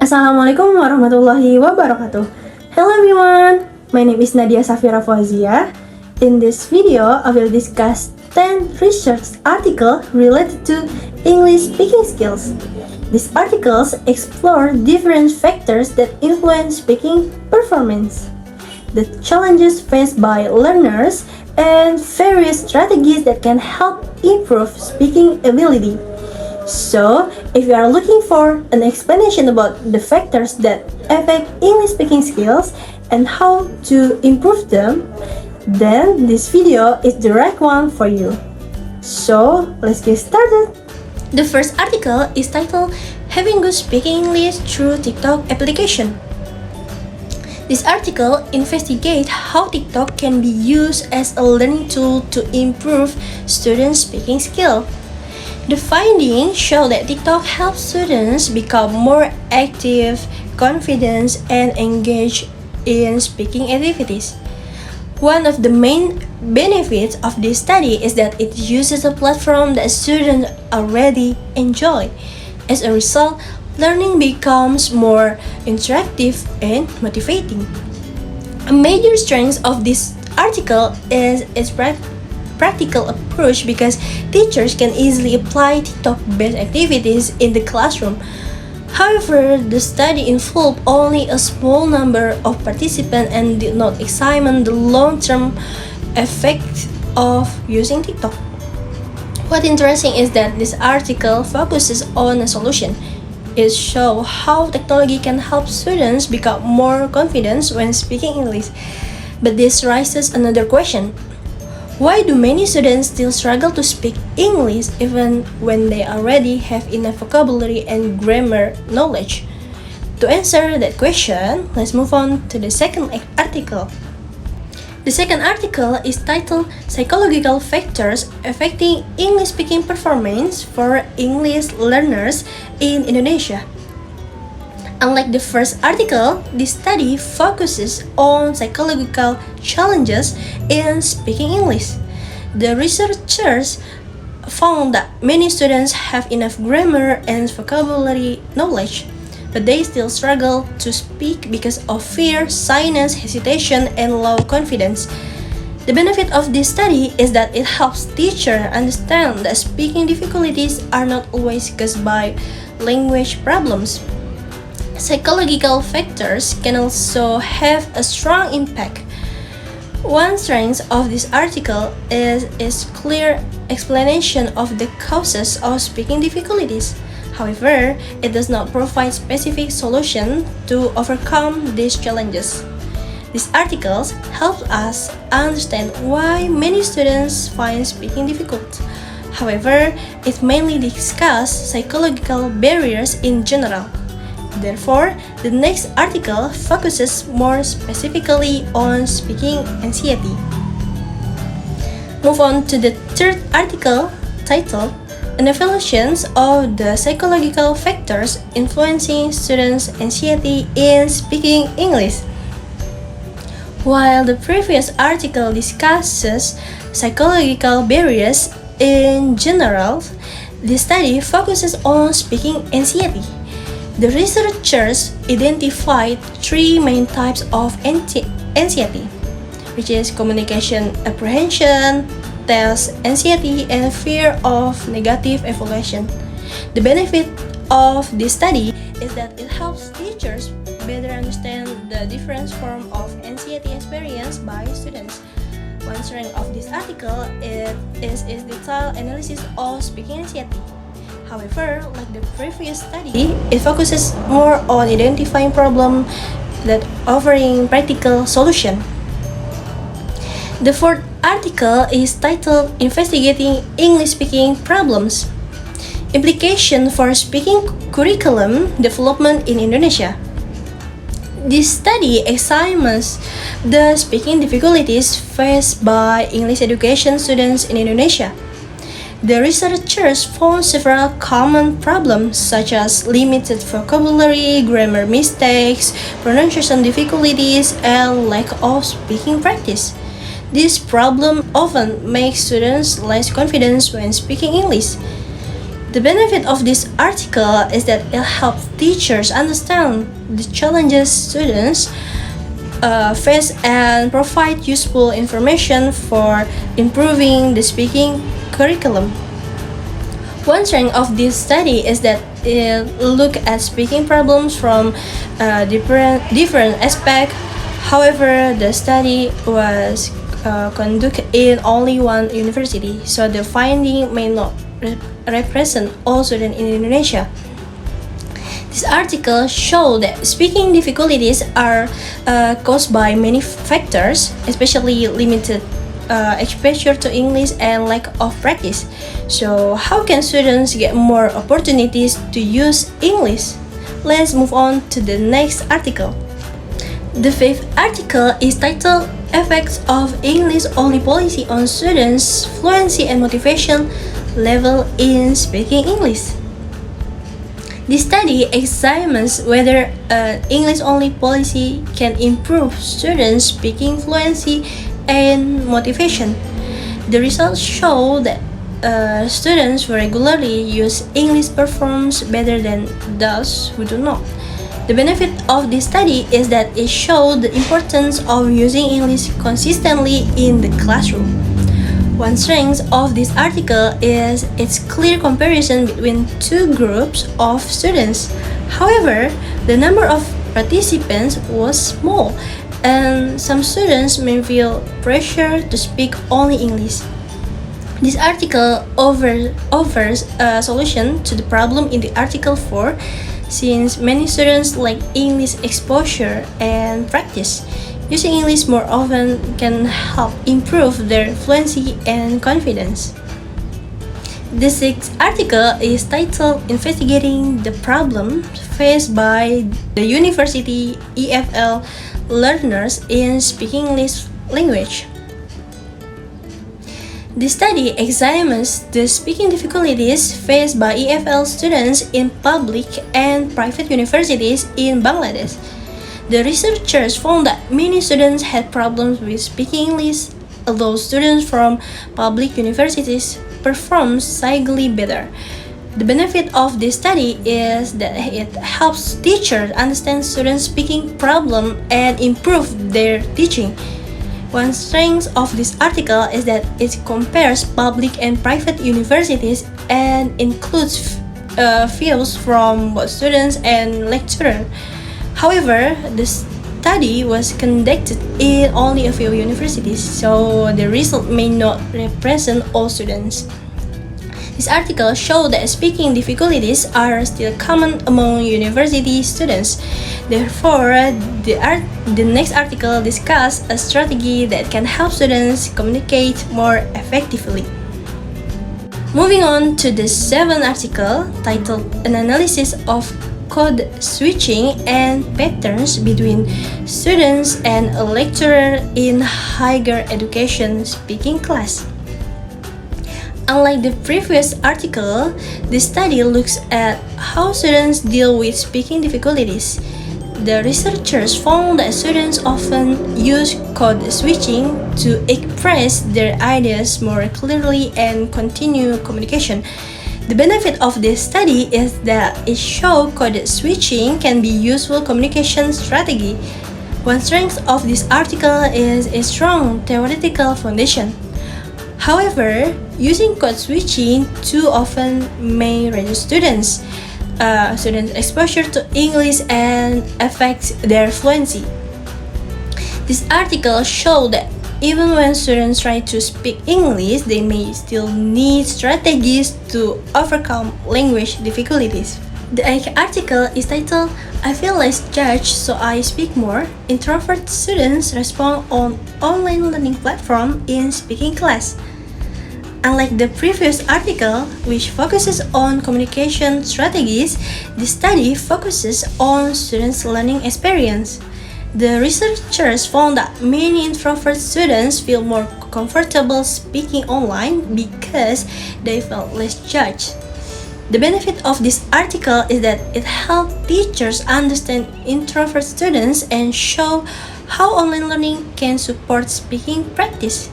Assalamualaikum warahmatullahi wabarakatuh. Hello everyone, my name is Nadia Safira Fauzia. In this video, I will discuss 10 research articles related to English speaking skills. These articles explore different factors that influence speaking performance, the challenges faced by learners, and various strategies that can help improve speaking ability. So, if you are looking for an explanation about the factors that affect English speaking skills and how to improve them, then this video is the right one for you. So, let's get started. The first article is titled Having Good Speaking English Through TikTok Application. This article investigates how TikTok can be used as a learning tool to improve students' speaking skill. The findings show that TikTok helps students become more active, confident, and engaged in speaking activities. One of the main benefits of this study is that it uses a platform that students already enjoy. As a result, learning becomes more interactive and motivating. A major strength of this article is its practical approach because teachers can easily apply TikTok-based activities in the classroom. However, the study involved only a small number of participants and did not examine the long-term effects of using TikTok. What's interesting is that this article focuses on a solution. It shows how technology can help students become more confident when speaking English. But this raises another question. Why do many students still struggle to speak English even when they already have enough vocabulary and grammar knowledge? To answer that question, let's move on to the second article. The second article is titled Psychological Factors Affecting English Speaking Performance for English Learners in Indonesia. Unlike the first article, this study focuses on psychological challenges in speaking English. The researchers found that many students have enough grammar and vocabulary knowledge, but they still struggle to speak because of fear, shyness, hesitation, and low confidence. The benefit of this study is that it helps teachers understand that speaking difficulties are not always caused by language problems. Psychological factors can also have a strong impact. One strength of this article is its clear explanation of the causes of speaking difficulties. However, it does not provide specific solutions to overcome these challenges. These articles help us understand why many students find speaking difficult. However, it mainly discusses psychological barriers in general. Therefore, the next article focuses more specifically on speaking anxiety. Move on to the third article titled An Evaluation of the Psychological Factors Influencing Students' Anxiety in Speaking English. While the previous article discusses psychological barriers in general, this study focuses on speaking anxiety. The researchers identified three main types of anxiety, which is communication apprehension, test anxiety, and fear of negative evaluation. The benefit of this study is that it helps teachers better understand the different forms of anxiety experienced by students. One strength of this article is its detailed analysis of speaking anxiety. However, like the previous study, it focuses more on identifying problems than offering practical solutions. The fourth article is titled Investigating English Speaking Problems. Implication for Speaking Curriculum Development in Indonesia. This study examines the speaking difficulties faced by English education students in Indonesia. The researchers found several common problems such as limited vocabulary, grammar mistakes, pronunciation difficulties, and lack of speaking practice. This problem often makes students less confident when speaking English. The benefit of this article is that it helps teachers understand the challenges students face and provide useful information for improving the speaking curriculum. One strength of this study is that it looks at speaking problems from different aspects. However, the study was conducted in only one university, so the finding may not represent all students in Indonesia. This article showed that speaking difficulties are caused by many factors, especially limited exposure to English and lack of practice. So, how can students get more opportunities to use English? Let's move on to the next article. The fifth article is titled Effects of English Only Policy on Students' Fluency and Motivation Level in Speaking English. This study examines whether an English-only policy can improve students' speaking fluency and motivation. The results show that students who regularly use English perform better than those who do not. The benefit of this study is that it showed the importance of using English consistently in the classroom. One strength of this article is its clear comparison between two groups of students. However, the number of participants was small, and some students may feel pressure to speak only English. This article offers a solution to the problem in the Article 4, since many students lack English exposure and practice. Using English more often can help improve their fluency and confidence. The sixth article is titled Investigating the Problem Faced by the University EFL Learners in Speaking English Language. The study examines the speaking difficulties faced by EFL students in public and private universities in Bangladesh. The researchers found that many students had problems with speaking English, although students from public universities performed slightly better. The benefit of this study is that it helps teachers understand students' speaking problem and improve their teaching. One strength of this article is that it compares public and private universities and includes views from both students and lecturers. However, the study was conducted in only a few universities, so the result may not represent all students. This article showed that speaking difficulties are still common among university students. Therefore, the next article discusses a strategy that can help students communicate more effectively. Moving on to the seventh article, titled An Analysis of Code Switching and Patterns Between Students and a Lecturer in Higher Education Speaking Class. Unlike the previous article, this study looks at how students deal with speaking difficulties. The researchers found that students often use code switching to express their ideas more clearly and continue communication. The benefit of this study is that it shows code switching can be a useful communication strategy. One strength of this article is a strong theoretical foundation. However, using code switching too often may reduce students' exposure to English and affect their fluency. This article showed that even when students try to speak English, they may still need strategies to overcome language difficulties. The article is titled I Feel Less Judged So I Speak More. Introvert students respond on online learning platform in speaking class. Unlike the previous article, which focuses on communication strategies, this study focuses on students' learning experience. The researchers found that many introvert students feel more comfortable speaking online because they felt less judged. The benefit of this article is that it helps teachers understand introvert students and show how online learning can support speaking practice.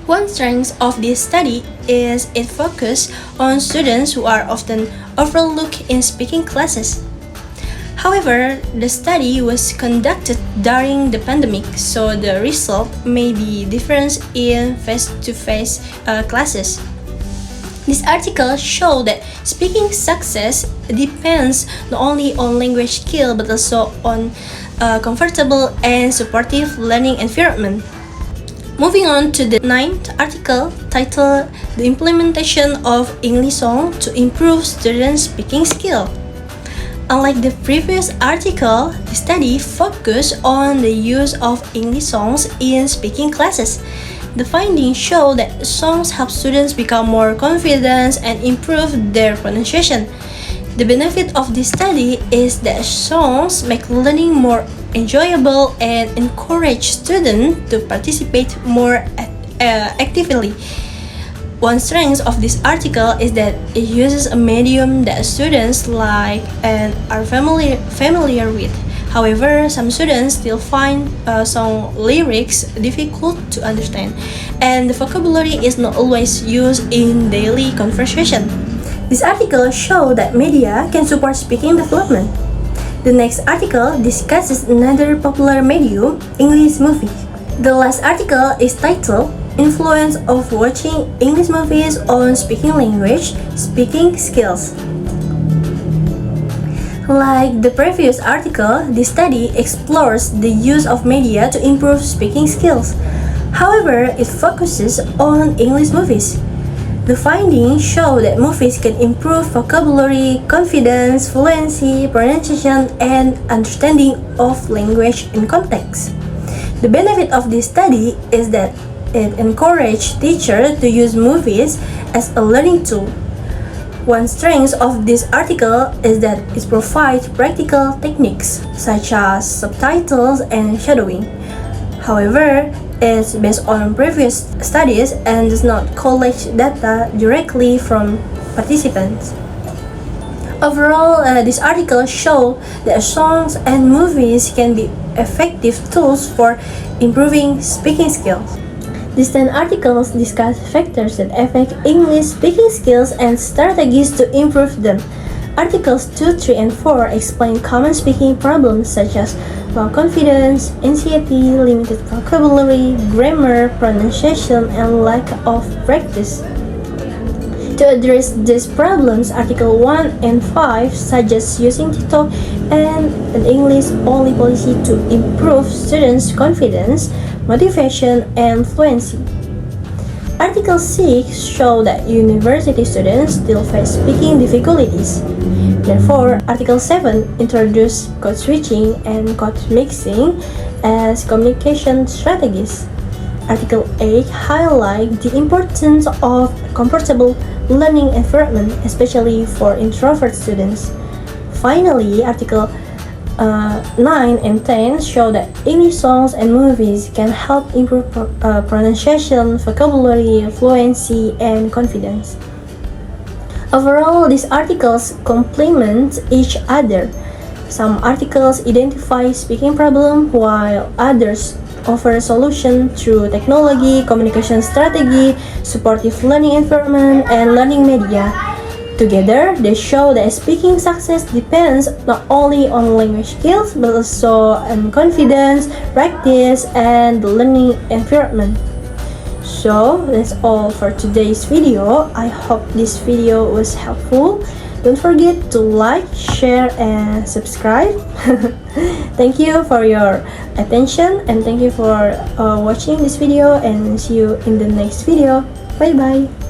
One strength of this study is it focused on students who are often overlooked in speaking classes. However, the study was conducted during the pandemic, so the result may be different in face-to-face classes. This article showed that speaking success depends not only on language skill but also on a comfortable and supportive learning environment. Moving on to the ninth article titled The Implementation of English Song to Improve Students' Speaking Skill. Unlike the previous article, the study focused on the use of English songs in speaking classes. The findings show that songs help students become more confident and improve their pronunciation. The benefit of this study is that songs make learning more enjoyable and encourage students to participate more actively. One strength of this article is that it uses a medium that students like and are familiar with. However, some students still find song lyrics difficult to understand, and the vocabulary is not always used in daily conversation. This article shows that media can support speaking development. The next article discusses another popular medium, English movies. The last article is titled Influence of Watching English Movies on Speaking Language, Speaking Skills. Like the previous article, this study explores the use of media to improve speaking skills. However, it focuses on English movies. The findings show that movies can improve vocabulary, confidence, fluency, pronunciation, and understanding of language in context. The benefit of this study is that it encourages teachers to use movies as a learning tool. One strength of this article is that it provides practical techniques such as subtitles and shadowing. However, it's based on previous studies and does not collect data directly from participants. Overall, this article shows that songs and movies can be effective tools for improving speaking skills. These 10 articles discuss factors that affect English speaking skills and strategies to improve them. Articles 2, 3, and 4 explain common speaking problems such as low confidence, anxiety, limited vocabulary, grammar, pronunciation, and lack of practice. To address these problems, Article 1 and 5 suggest using TikTok and an English-only policy to improve students' confidence, motivation, and fluency. Article 6 shows that university students still face speaking difficulties. Therefore, Article 7 introduces code switching and code mixing as communication strategies. Article 8 highlights the importance of a comfortable learning environment, especially for introvert students. Finally, Article 9 and 10 show that English songs and movies can help improve pronunciation, vocabulary, fluency, and confidence. Overall, these articles complement each other. Some articles identify speaking problem while others offer solution through technology, communication strategy, supportive learning environment, and learning media. Together, they show that speaking success depends not only on language skills but also on confidence, practice, and the learning environment. So, that's all for today's video. I hope this video was helpful. Don't forget to like, share, and subscribe. Thank you for your attention and thank you for watching this video, and see you in the next video. Bye bye.